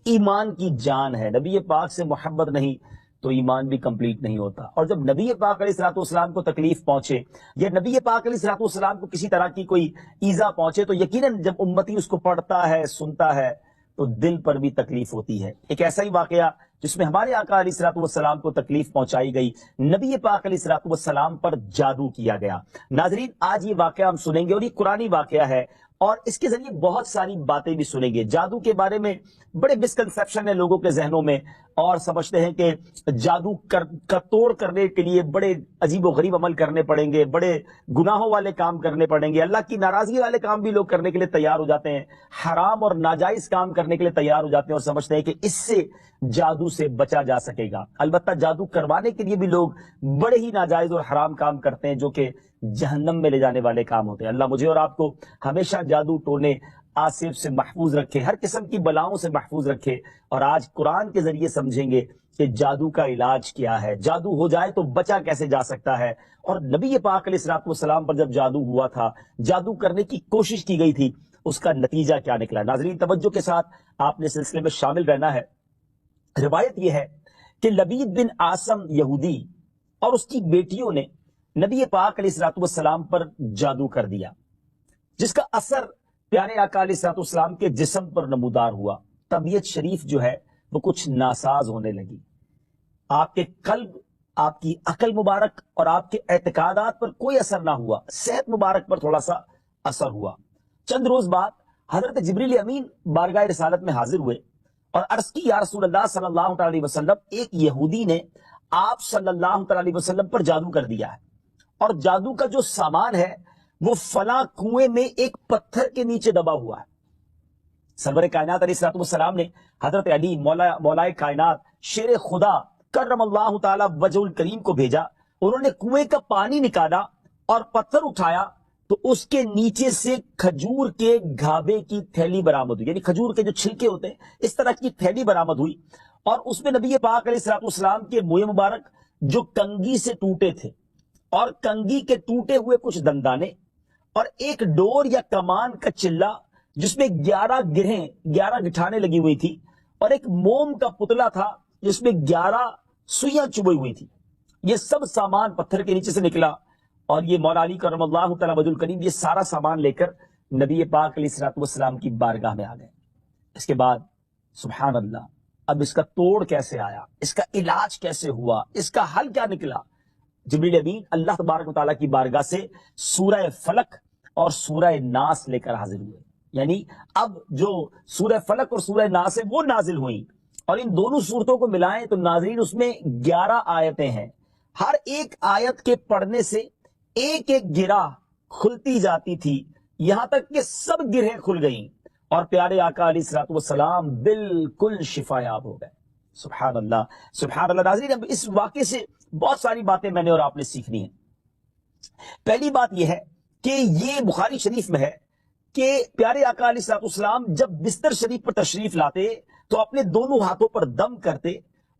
ایمان کی جان ہے. نبی پاک سے محبت نہیں تو ایمان بھی کمپلیٹ نہیں ہوتا. اور جب نبی پاک علیہ الصلوۃ والسلام کو تکلیف پہنچے یا نبی پاک علیہ الصلوۃ والسلام کو کسی طرح کی کوئی ایذا پہنچے تو یقیناً جب امتی اس کو پڑھتا ہے سنتا ہے تو دل پر بھی تکلیف ہوتی ہے. ایک ایسا ہی واقعہ جس میں ہمارے آقا علیہ الصلوۃ والسلام کو تکلیف پہنچائی گئی، نبی پاک علیہ الصلوۃ والسلام پر جادو کیا گیا. ناظرین آج یہ واقعہ ہم سنیں گے اور یہ قرآنی واقعہ ہے اور اس کے ذریعے بہت ساری باتیں بھی سنیں گے. جادو کے بارے میں بڑے مسکنسیپشن ہیں لوگوں کے ذہنوں میں اور سمجھتے ہیں کہ جادو کا توڑ کرنے کے لیے بڑے عجیب و غریب عمل کرنے پڑیں گے، بڑے گناہوں والے کام کرنے پڑیں گے، اللہ کی ناراضگی والے کام بھی لوگ کرنے کے لیے تیار ہو جاتے ہیں، حرام اور ناجائز کام کرنے کے لیے تیار ہو جاتے ہیں اور سمجھتے ہیں کہ اس سے جادو سے بچا جا سکے گا. البتہ جادو کروانے کے لیے بھی لوگ بڑے ہی ناجائز اور حرام کام کرتے ہیں جو کہ جہنم میں لے جانے والے کام ہوتے ہیں. اللہ مجھے اور آپ کو ہمیشہ جادو ٹونے آصف سے محفوظ رکھے، ہر قسم کی بلاؤں سے محفوظ رکھے. اور آج قرآن کے ذریعے سمجھیں گے کہ جادو کا علاج کیا ہے، جادو ہو جائے تو بچا کیسے جا سکتا ہے. اور نبی پاک علیہ الصلوۃ والسلام پر جب جادو ہوا تھا، جادو کرنے کی کوشش کی گئی تھی، اس کا نتیجہ کیا نکلا. ناظرین توجہ کے ساتھ آپ نے سلسلے میں شامل رہنا ہے. روایت یہ ہے کہ لبید بن عاصم یہودی اور اس کی بیٹیوں نے نبی پاک علیہ الصلوۃ والسلام پر جادو کر دیا، جس کا اثر پیارے آقا علیہ الصلوۃ والسلام کے جسم پر نمودار ہوا. طبیعت شریف جو ہے وہ کچھ ناساز ہونے لگی. آپ کے قلب، آپ کی عقل مبارک اور آپ کے اعتقادات پر کوئی اثر نہ ہوا، صحت مبارک پر تھوڑا سا اثر ہوا. چند روز بعد حضرت جبریل امین بارگاہ رسالت میں حاضر ہوئے اور عرض کی یا رسول اللہ صلی اللہ علیہ وسلم، ایک یہودی نے آپ صلی اللہ علیہ وسلم پر جادو کر دیا ہے اور جادو کا جو سامان ہے وہ فلاں کنویں میں ایک پتھر کے نیچے دبا ہوا ہے. سرور کائنات علیہ الصلوۃ والسلام نے حضرت علی مولائے کائنات شیر خدا کرم اللہ تعالی وجہ الکریم کو بھیجا. انہوں نے کنویں کا پانی نکالا اور پتھر اٹھایا تو اس کے نیچے سے کھجور کے گھابے کی تھیلی برآمد ہوئی، یعنی کھجور کے جو چھلکے ہوتے ہیں اس طرح کی تھیلی برآمد ہوئی اور اس میں نبی پاک علیہ الصلوۃ والسلام کے منہ مبارک جو کنگھی سے ٹوٹے تھے اور کنگھی کے ٹوٹے ہوئے کچھ دندانے اور ایک ڈور یا کمان کا چلہ جس میں 11 گٹھانے لگی ہوئی تھی اور ایک موم کا پتلا تھا جس میں 11 سوئیاں چبھی ہوئی تھی. یہ سب سامان پتھر کے نیچے سے نکلا اور یہ مولا علی کرم اللہ تعالی وجہ الکریم یہ سارا سامان لے کر نبی پاک علیہ الصلوۃ والسلام کی بارگاہ میں آ گئے. اس کے بعد سبحان اللہ، اب اس کا توڑ کیسے آیا، اس کا علاج کیسے ہوا، اس کا حل کیا نکلا. جبریل امین اللہ تبارک و تعالیٰ کی بارگاہ سے سورہ فلق اور سورہ ناس لے کر حاضر ہوئے. یعنی اب جو سورہ فلق اور سورہ ناس ہے وہ نازل ہوئیں اور ان دونوں صورتوں کو ملائیں تو ناظرین اس میں 11 آیتیں ہیں. ہر ایک آیت کے پڑھنے سے ایک ایک گرہ کھلتی جاتی تھی، یہاں تک کہ سب گرہیں کھل گئیں اور پیارے آقا علیہ الصلوۃ والسلام بالکل شفا یاب ہو گئے. سبحان اللہ سبحان اللہ. ناظرین اب اس واقعے سے بہت ساری باتیں میں نے اور آپ نے سیکھنی ہیں. پہلی بات یہ ہے کہ یہ بخاری شریف میں ہے کہ پیارے آقا علیہ الصلوۃ والسلام جب بستر شریف پر تشریف لاتے تو اپنے دونوں ہاتھوں پر دم کرتے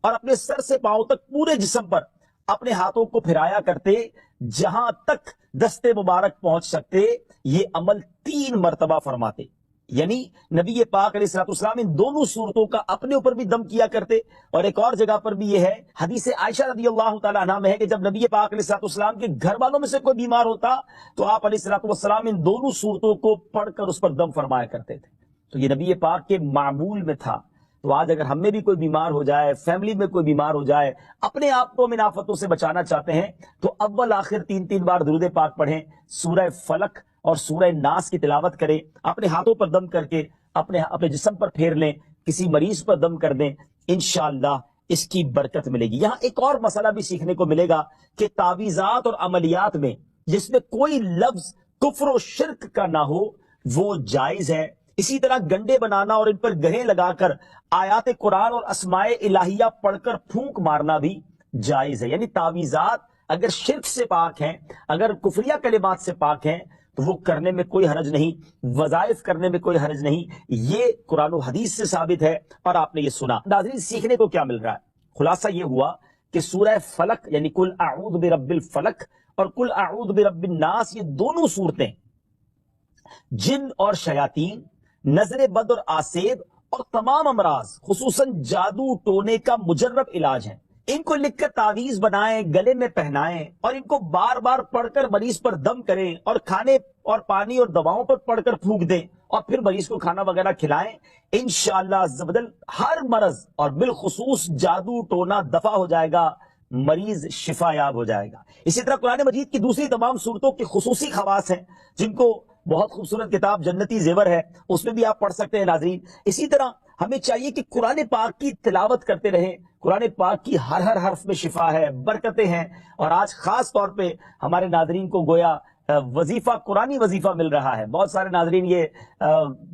اور اپنے سر سے پاؤں تک پورے جسم پر اپنے ہاتھوں کو پھیرایا کرتے جہاں تک دستے مبارک پہنچ سکتے. یہ عمل 3 مرتبہ فرماتے. یعنی نبی پاک علیہ الصلوۃ والسلام ان دونوں صورتوں کا اپنے اوپر بھی دم کیا کرتے. اور ایک اور جگہ پر بھی یہ ہے، حدیث عائشہ رضی اللہ تعالی عنہا میں ہے کہ جب نبی پاک علیہ الصلوۃ والسلام کے گھر والوں میں سے کوئی بیمار ہوتا تو آپ علیہ الصلوۃ والسلام ان دونوں صورتوں کو پڑھ کر اس پر دم فرمایا کرتے تھے. تو یہ نبی پاک کے معمول میں تھا. تو آج اگر ہم میں بھی کوئی بیمار ہو جائے، فیملی میں کوئی بیمار ہو جائے، اپنے آپ کو ان آفتوں سے بچانا چاہتے ہیں تو اول آخر 3 بار درود پاک پڑھیں، سورہ فلق اور سورہ ناس کی تلاوت کریں، اپنے ہاتھوں پر دم کر کے اپنے جسم پر پھیر لیں، کسی مریض پر دم کر دیں، انشاءاللہ اس کی برکت ملے گی. یہاں ایک اور مسئلہ بھی سیکھنے کو ملے گا کہ تعویذات اور عملیات میں جس میں کوئی لفظ کفر و شرک کا نہ ہو وہ جائز ہے. اسی طرح گنڈے بنانا اور ان پر گرہیں لگا کر آیات قرآن اور اسماء الہیہ پڑھ کر پھونک مارنا بھی جائز ہے. یعنی تعویذات اگر شرک سے پاک ہیں، اگر کفریہ کلمات سے پاک ہیں تو وہ کرنے میں کوئی حرج نہیں، وظائف کرنے میں کوئی حرج نہیں. یہ قرآن و حدیث سے ثابت ہے اور آپ نے یہ سنا. ناظرین سیکھنے کو کیا مل رہا ہے؟ خلاصہ یہ ہوا کہ سورہ فلق یعنی قل اعوذ برب الفلق اور قل اعوذ برب الناس، یہ دونوں صورتیں جن اور شیاطین، نظر بد اور آسیب اور تمام امراض خصوصاً جادو ٹونے کا مجرب علاج ہیں۔ ان کو لکھ کر تعویذ بنائیں، گلے میں پہنائیں اور ان کو بار بار پڑھ کر مریض پر دم کریں اور کھانے اور پانی اور دواؤں پر پڑھ کر پھونک دیں اور پھر مریض کو کھانا وغیرہ کھلائیں۔ انشاءاللہ عز و جل ہر مرض اور بالخصوص جادو ٹونا دفع ہو جائے گا، مریض شفا یاب ہو جائے گا۔ اسی طرح قرآن مجید کی دوسری تمام صورتوں کی خصوصی خواص ہیں جن کو بہت خوبصورت کتاب جنتی زیور ہے، اس میں بھی آپ پڑھ سکتے ہیں ناظرین۔ اسی طرح ہمیں چاہیے کہ قرآن پاک کی تلاوت کرتے رہیں۔ قرآن پاک کی ہر حرف میں شفا ہے، برکتیں ہیں، اور آج خاص طور پہ ہمارے ناظرین کو گویا وظیفہ، قرآنی وظیفہ مل رہا ہے۔ بہت سارے ناظرین یہ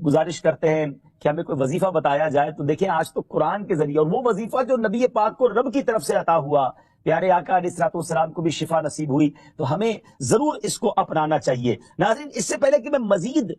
گزارش کرتے ہیں کہ ہمیں کوئی وظیفہ بتایا جائے، تو دیکھیں آج تو قرآن کے ذریعے، اور وہ وظیفہ جو نبی پاک کو رب کی طرف سے عطا ہوا، پیارے آقا علیہ الصلوۃ والسلام کو بھی شفا نصیب ہوئی، تو ہمیں ضرور اس کو اپنانا چاہیے۔ ناظرین، اس سے پہلے کہ میں مزید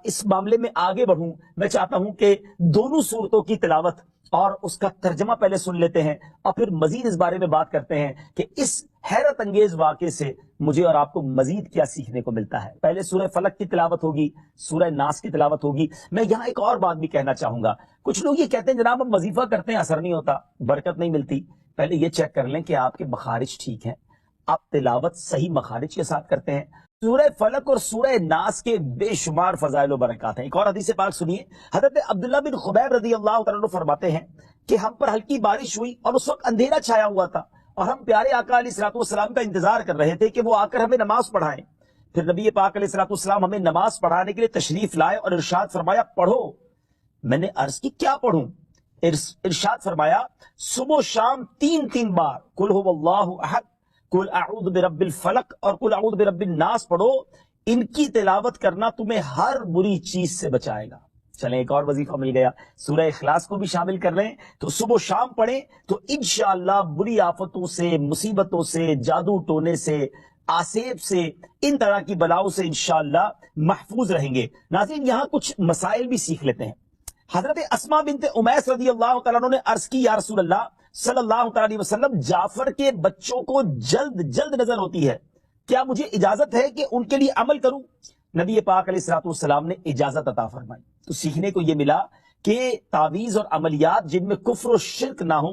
اس معاملے میں آگے بڑھوں، میں چاہتا ہوں کہ دونوں صورتوں کی تلاوت اور اس کا ترجمہ پہلے سن لیتے ہیں اور پھر مزید اس بارے میں بات کرتے ہیں کہ اس حیرت انگیز واقعے سے مجھے اور آپ کو مزید کیا سیکھنے کو ملتا ہے۔ پہلے سورہ فلق کی تلاوت ہوگی، سورہ ناس کی تلاوت ہوگی۔ میں یہاں ایک اور بات بھی کہنا چاہوں گا۔ کچھ لوگ یہ کہتے ہیں جناب ہم وظیفہ کرتے ہیں، اثر نہیں ہوتا، برکت نہیں ملتی۔ پہلے یہ چیک کر لیں کہ آپ کے مخارج ٹھیک ہیں، آپ تلاوت صحیح مخارج کے ساتھ کرتے ہیں۔ سورہ فلق اور سورہ ناس کے بے شمار فضائل و برکات ہیں۔ ایک اور حدیث پاک سنیے، حضرت عبداللہ بن خبیب رضی اللہ تعالیٰ عنہ فرماتے ہیں کہ ہم پر ہلکی بارش ہوئی اور اس وقت اندھیرا چھایا ہوا تھا، اور ہم پیارے آقا علیہ الصلوۃ والسلام کا انتظار کر رہے تھے کہ وہ آ کر ہمیں نماز پڑھائیں۔ پھر نبی پاک علیہ الصلوۃ والسلام ہمیں نماز پڑھانے کے لیے تشریف لائے اور ارشاد فرمایا پڑھو۔ میں نے عرض کی کیا پڑھوں؟ ارشاد فرمایا صبح و شام 3 بار قل هو اللہ احد، قل اعوذ برب الفلق اور قل اعوذ برب الناس پڑھو، ان کی تلاوت کرنا تمہیں ہر بری چیز سے بچائے گا۔ چلیں ایک اور وظیفہ مل گیا، سورہ اخلاص کو بھی شامل کر لیں تو صبح و شام پڑھیں تو انشاءاللہ بری آفتوں سے، مصیبتوں سے، جادو ٹونے سے، آسیب سے، ان طرح کی بلاؤں سے انشاءاللہ محفوظ رہیں گے۔ ناظرین، یہاں کچھ مسائل بھی سیکھ لیتے ہیں۔ حضرت اسماء بنت امیس رضی اللہ تعالیٰ عنہ نے عرض کی یا رسول اللہ صلی اللہ تعالیٰ علیہ وسلم، جعفر کے بچوں کو جلد نظر ہوتی ہے، کیا مجھے اجازت ہے کہ ان کے لیے عمل کروں؟ نبی پاک علیہ الصلوۃ والسلام نے اجازت عطا فرمائی۔ تو سیکھنے کو یہ ملا کہ تعویذ اور عملیات جن میں کفر و شرک نہ ہو،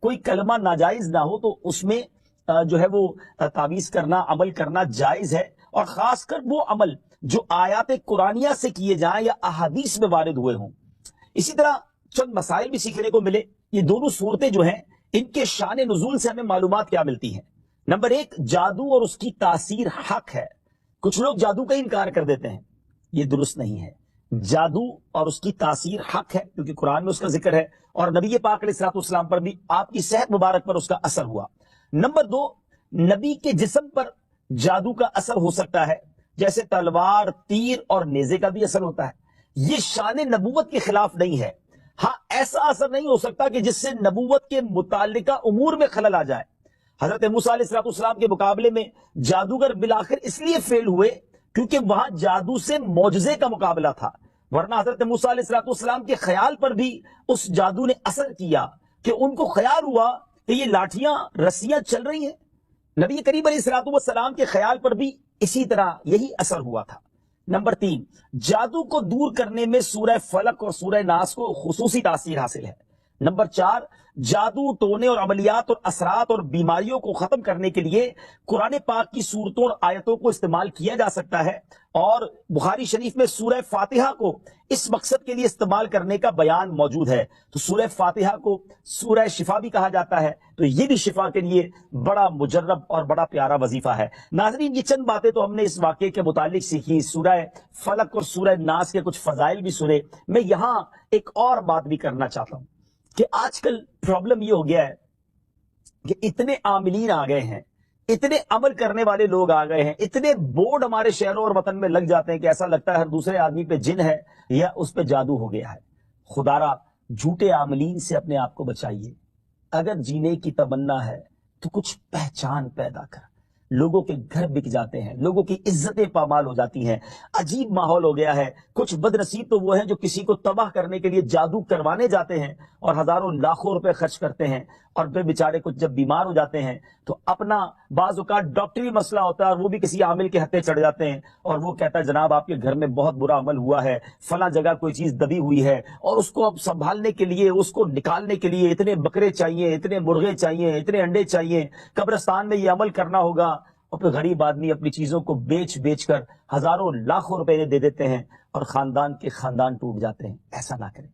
کوئی کلمہ ناجائز نہ ہو، تو اس میں جو ہے وہ تعویذ کرنا، عمل کرنا جائز ہے، اور خاص کر وہ عمل جو آیات قرآنیہ سے کیے جائیں یا احادیث میں وارد ہوئے ہوں۔ اسی طرح چند مسائل بھی سیکھنے کو ملے۔ یہ دونوں صورتیں جو ہیں ان کے شان نزول سے ہمیں معلومات کیا ملتی ہیں۔ نمبر 1، جادو اور اس کی تاثیر حق ہے۔ کچھ لوگ جادو کا انکار کر دیتے ہیں، یہ درست نہیں ہے۔ جادو اور اس کی تاثیر حق ہے کیونکہ قرآن میں اس کا ذکر ہے، اور نبی پاک علیہ الصلوۃ والسلام پر بھی آپ کی صحت مبارک پر اس کا اثر ہوا۔ نمبر 2، نبی کے جسم پر جادو کا اثر ہو سکتا ہے، جیسے تلوار، تیر اور نیزے کا بھی اثر ہوتا ہے۔ یہ شان نبوت کے خلاف نہیں ہے۔ ہاں، ایسا اثر نہیں ہو سکتا کہ جس سے نبوت کے متعلقہ امور میں خلل آ جائے۔ حضرت موسیٰ علیہ الصلوۃ والسلام کے مقابلے میں جادوگر بالآخر اس لیے فیل ہوئے کیونکہ وہاں جادو سے معجزے کا مقابلہ تھا، ورنہ حضرت موسیٰ علیہ الصلوۃ والسلام کے خیال پر بھی اس جادو نے اثر کیا کہ ان کو خیال ہوا کہ یہ لاٹھیاں، رسیاں چل رہی ہیں۔ نبی کریم علیہ الصلوۃ والسلام کے خیال پر بھی اسی طرح یہی اثر ہوا تھا۔ نمبر 3، جادو کو دور کرنے میں سورہ فلق اور سورہ ناس کو خصوصی تاثیر حاصل ہے۔ نمبر 4، جادو ٹونے اور عملیات اور اثرات اور بیماریوں کو ختم کرنے کے لیے قرآن پاک کی صورتوں اور آیتوں کو استعمال کیا جا سکتا ہے، اور بخاری شریف میں سورہ فاتحہ کو اس مقصد کے لیے استعمال کرنے کا بیان موجود ہے۔ تو سورہ فاتحہ کو سورہ شفا بھی کہا جاتا ہے، تو یہ بھی شفا کے لیے بڑا مجرب اور بڑا پیارا وظیفہ ہے۔ ناظرین، یہ چند باتیں تو ہم نے اس واقعے کے متعلق سیکھی، سورہ فلق اور سورہ ناس کے کچھ فضائل بھی سنے۔ میں یہاں ایک اور بات بھی کرنا چاہتا ہوں کہ آج کل پرابلم یہ ہو گیا ہے کہ اتنے عاملین آ گئے ہیں، اتنے عمل کرنے والے لوگ آ گئے ہیں، اتنے بورڈ ہمارے شہروں اور وطن میں لگ جاتے ہیں کہ ایسا لگتا ہے ہر دوسرے آدمی پہ جن ہے یا اس پہ جادو ہو گیا ہے۔ خدارا، جھوٹے عاملین سے اپنے آپ کو بچائیے۔ اگر جینے کی تمنا ہے تو کچھ پہچان پیدا کر۔ لوگوں کے گھر بک جاتے ہیں، لوگوں کی عزتیں پامال ہو جاتی ہیں، عجیب ماحول ہو گیا ہے۔ کچھ بد نصیب تو وہ ہیں جو کسی کو تباہ کرنے کے لیے جادو کروانے جاتے ہیں اور ہزاروں لاکھوں روپے خرچ کرتے ہیں، اور پھر بیچارے کچھ جب بیمار ہو جاتے ہیں تو اپنا بعض اوقات ڈاکٹری مسئلہ ہوتا ہے اور وہ بھی کسی عامل کے ہتھے چڑھ جاتے ہیں اور وہ کہتا ہے جناب آپ کے گھر میں بہت برا عمل ہوا ہے، فلاں جگہ کوئی چیز دبی ہوئی ہے، اور اس کو اب سنبھالنے کے لیے، اس کو نکالنے کے لیے اتنے بکرے چاہیے، اتنے مرغے چاہیے، اتنے انڈے چاہیے، قبرستان میں یہ عمل کرنا ہوگا، اور پھر غریب آدمی اپنی چیزوں کو بیچ کر ہزاروں لاکھوں روپے دے دیتے ہیں اور خاندان کے خاندان ٹوٹ جاتے ہیں۔ ایسا نہ کریں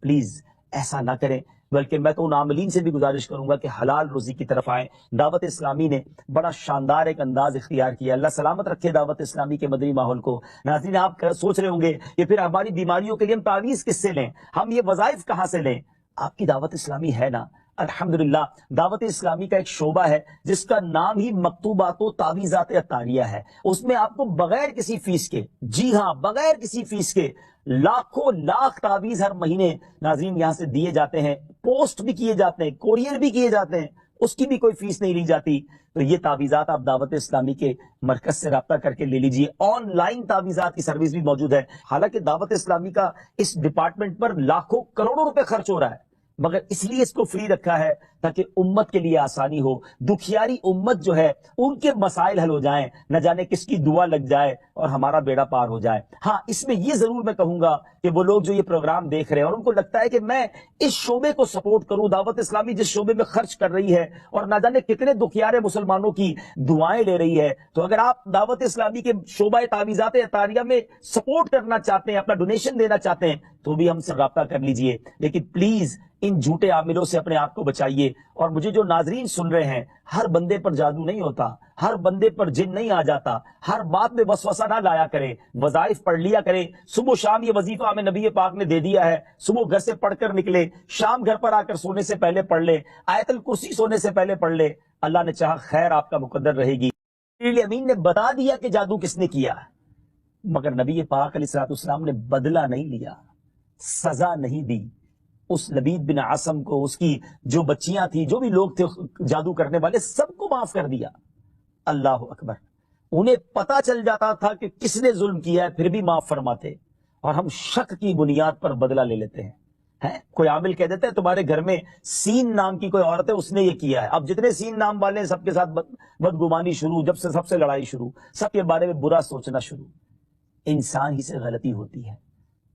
پلیز، ایسا نہ کریں، بلکہ میں تو ان عاملین سے بھی گزارش کروں گا کہ حلال روزی کی طرف آئیں۔ دعوت اسلامی نے بڑا شاندار ایک انداز اختیار کیا، اللہ سلامت رکھے دعوت اسلامی کے مدنی ماحول کو۔ ناظرین آپ سوچ رہے ہوں گے کہ پھر ہماری بیماریوں کے لیے ہم تعویذ کس سے لیں، ہم یہ وظائف کہاں سے لیں؟ آپ کی دعوت اسلامی ہے نا، الحمدللہ دعوت اسلامی کا ایک شعبہ ہے جس کا نام ہی مکتوبات و تعویذات عطاریہ ہے۔ اس میں آپ کو بغیر کسی فیس کے، جی ہاں بغیر کسی فیس کے، لاکھوں لاکھ تعویذ ہر مہینے ناظرین یہاں سے دیے جاتے ہیں، پوسٹ بھی کیے جاتے ہیں، کوریئر بھی کیے جاتے ہیں، اس کی بھی کوئی فیس نہیں لی جاتی۔ تو یہ تعویذات آپ دعوت اسلامی کے مرکز سے رابطہ کر کے لے لیجئے۔ آن لائن تعویذات کی سروس بھی موجود ہے۔ حالانکہ دعوت اسلامی کا اس ڈپارٹمنٹ پر لاکھوں کروڑوں روپے خرچ ہو رہا ہے، مگر اس لیے اس کو فری رکھا ہے تاکہ امت کے لیے آسانی ہو، دکھیاری امت جو ہے ان کے مسائل حل ہو جائیں، نہ جانے کس کی دعا لگ جائے اور ہمارا بیڑا پار ہو جائے۔ ہاں اس میں یہ ضرور میں کہوں گا کہ وہ لوگ جو یہ پروگرام دیکھ رہے ہیں اور ان کو لگتا ہے کہ میں اس شعبے کو سپورٹ کروں، دعوت اسلامی جس شعبے میں خرچ کر رہی ہے اور نہ جانے کتنے دکھیارے مسلمانوں کی دعائیں لے رہی ہے، تو اگر آپ دعوت اسلامی کے شعبہ تعویذات عطاریہ میں سپورٹ کرنا چاہتے ہیں، اپنا ڈونیشن دینا چاہتے ہیں، تو بھی ہم سے رابطہ کر لیجئے۔ لیکن پلیز ان جھوٹے عاملوں سے اپنے آپ کو بچائیے۔ اور مجھے جو ناظرین سن رہے ہیں، ہر بندے پر جادو نہیں ہوتا، ہر بندے پر جن نہیں آ جاتا، ہر بات میں وسوسہ نہ لایا کرے، وظائف پڑھ لیا کرے۔ صبح و شام یہ وظیفہ ہمیں نبی پاک نے دے دیا ہے، صبح گھر سے پڑھ کر نکلے، شام گھر پر آ کر سونے سے پہلے پڑھ لے، آیت الکرسی سونے سے پہلے پڑھ لے، اللہ نے چاہا خیر آپ کا مقدر رہے گی۔ امین نے بتا دیا کہ جادو کس نے کیا، مگر نبی پاک علیہ السلام نے بدلہ نہیں لیا، سزا نہیں دی۔ اس لبید بن عاصم کو، اس کی جو بچیاں تھی، جو بھی لوگ تھے جادو کرنے والے، سب کو معاف کر دیا۔ اللہ اکبر۔ انہیں پتا چل جاتا تھا کہ کس نے ظلم کیا ہے، پھر بھی معاف فرماتے، اور ہم شک کی بنیاد پر بدلہ لے لیتے ہیں۔ کوئی عامل کہہ دیتا ہے تمہارے گھر میں سین نام کی کوئی عورت ہے، اس نے یہ کیا ہے، اب جتنے سین نام والے ہیں سب کے ساتھ بدگمانی شروع، جب سے سب سے لڑائی شروع، سب کے بارے میں برا سوچنا شروع۔ انسان ہی سے غلطی ہوتی ہے،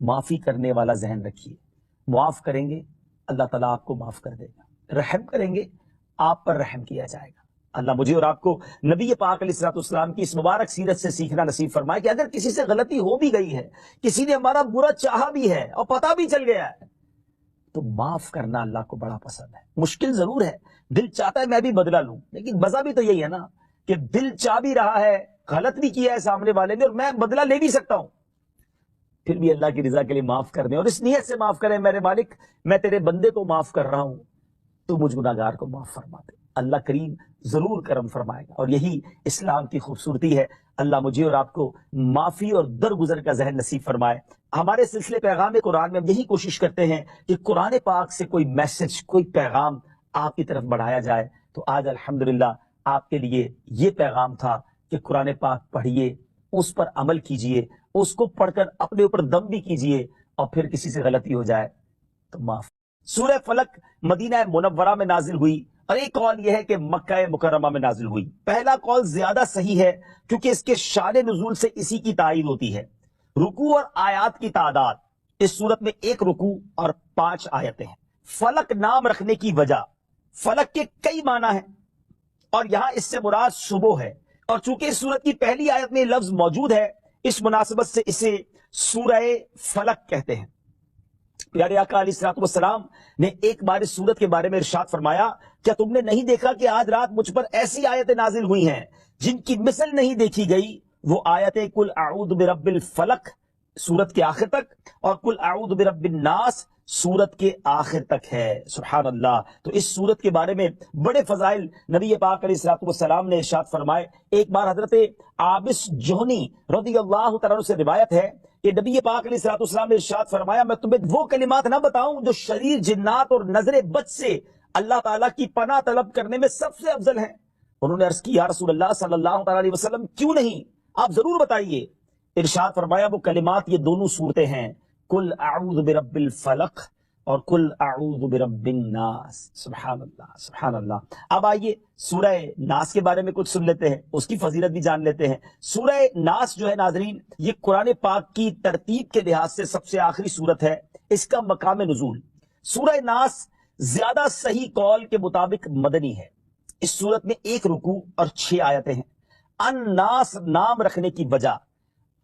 معافی کرنے والا ذہن رکھیے۔ معاف کریں گے اللہ تعالیٰ آپ کو معاف کر دے گا، رحم کریں گے آپ پر رحم کیا جائے گا۔ اللہ مجھے اور آپ کو نبی پاک علیہ السلام کی اس مبارک سیرت سے سیکھنا نصیب فرمائے کہ اگر کسی سے غلطی ہو بھی گئی ہے، کسی نے ہمارا برا چاہا بھی ہے اور پتہ بھی چل گیا ہے، تو معاف کرنا اللہ کو بڑا پسند ہے۔ مشکل ضرور ہے، دل چاہتا ہے میں بھی بدلہ لوں، لیکن مزہ بھی تو یہی ہے نا کہ دل چاہ بھی رہا ہے، غلط بھی کیا ہے سامنے والے نے، اور میں بدلہ لے بھی سکتا ہوں، پھر بھی اللہ کی رضا کے لیے معاف کر دیں، اور اس نیت سے معاف کریں میرے مالک میں تیرے بندے کو معاف کر رہا ہوں، تو مجھ گناہگار کو معاف فرما دے۔ اللہ کریم ضرور کرم فرمائے گا، اور یہی اسلام کی خوبصورتی ہے۔ اللہ مجھے اور آپ کو معافی اور درگزر کا ذہن نصیب فرمائے۔ ہمارے سلسلے پیغام قرآن میں ہم یہی کوشش کرتے ہیں کہ قرآن پاک سے کوئی میسج، کوئی پیغام آپ کی طرف بڑھایا جائے۔ تو آج الحمدللہ آپ کے لیے یہ پیغام تھا کہ قرآن پاک پڑھیے، اس پر عمل کیجئے، اس کو پڑھ کر اپنے اوپر دم بھی کیجئے، اور پھر کسی سے غلطی ہو جائے تو معاف۔ سورہ فلق مدینہ منورہ میں نازل ہوئی، اور ایک قول یہ ہے کہ مکہ مکرمہ میں نازل ہوئی۔ پہلا قول زیادہ صحیح ہے کیونکہ اس کے شان نزول سے اسی کی تائید ہوتی ہے۔ رکوع اور آیات کی تعداد، اس صورت میں 1 رکوع اور 5 آیتیں ہیں۔ فلق نام رکھنے کی وجہ، فلق کے کئی معنی ہیں، اور یہاں اس سے مراد صبح ہے، اور چونکہ اس سورت کی پہلی آیت میں لفظ موجود ہے، اس مناسبت سے اسے سورہ فلق کہتے ہیں۔ پیارے آقا علیہ السلام نے ایک بار اس سورت کے بارے میں ارشاد فرمایا، کیا تم نے نہیں دیکھا کہ آج رات مجھ پر ایسی آیتیں نازل ہوئی ہیں جن کی مثل نہیں دیکھی گئی؟ وہ آیتیں قل اعوذ برب الفلق سورت کے آخر تک، اور قل اعوذ برب الناس سورت کے آخر تک ہے۔ سبحان اللہ۔ تو اس سورت کے بارے میں بڑے فضائل نبی پاک علیہ السلام نے ارشاد فرمائے۔ ایک بار حضرت عابس جوہنی رضی اللہ تعالیٰ عنہ سے روایت ہے کہ نبی پاک علیہ السلام نے ارشاد فرمایا، میں تمہیں وہ کلمات نہ بتاؤں جو شریر جنات اور نظر بد سے اللہ تعالیٰ کی پناہ طلب کرنے میں سب سے افضل ہیں؟ انہوں نے عرض کی یا رسول اللہ صلی اللہ تعالیٰ علیہ وسلم کیوں نہیں، آپ ضرور بتائیے۔ ارشاد فرمایا وہ کلمات یہ دونوں صورتیں ہیں، قل اعوذ برب الفلق اور کل اعوذ برب الناس. سبحان اللہ سبحان اللہ. اب آئیے سورہ ناس کے بارے میں کچھ سن لیتے ہیں، اس کی فضیلت بھی جان لیتے ہیں. سورہ ناس جو ہے ناظرین، یہ قرآن پاک کی ترتیب کے لحاظ سے سب سے آخری سورت ہے. اس کا مقام نزول سورہ ناس زیادہ صحیح قول کے مطابق مدنی ہے. اس سورت میں 1 رکوع اور 6 آیتیں ہیں. الناس نام رکھنے کی وجہ،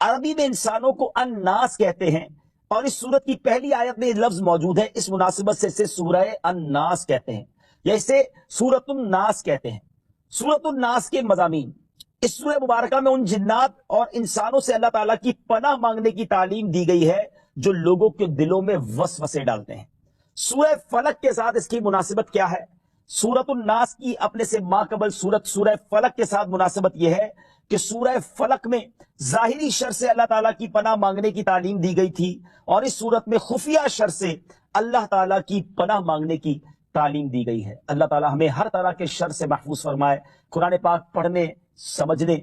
عربی میں انسانوں کو الناس کہتے ہیں، اور اس سورت کی پہلی آیت میں یہ لفظ موجود ہے. اس مناسبت سے اسے سورہ الناس کہتے ہیں یا اسے سورۃ الناس کہتے ہیں. سورۃ الناس کے مضامین، اس سورہ مبارکہ میں ان جنات اور انسانوں سے اللہ تعالیٰ کی پناہ مانگنے کی تعلیم دی گئی ہے جو لوگوں کے دلوں میں وسوسے ڈالتے ہیں. سورہ فلق کے ساتھ اس کی مناسبت کیا ہے؟ سورۃ الناس کی اپنے سے ماقبل سورت سورہ فلق کے ساتھ مناسبت یہ ہے کہ سورہ فلق میں ظاہری شر سے اللہ تعالیٰ کی پناہ مانگنے کی تعلیم دی گئی تھی، اور اس صورت میں خفیہ شر سے اللہ تعالیٰ کی پناہ مانگنے کی تعلیم دی گئی ہے. اللہ تعالیٰ ہمیں ہر طرح کے شر سے محفوظ فرمائے. قرآن پاک پڑھنے، سمجھنے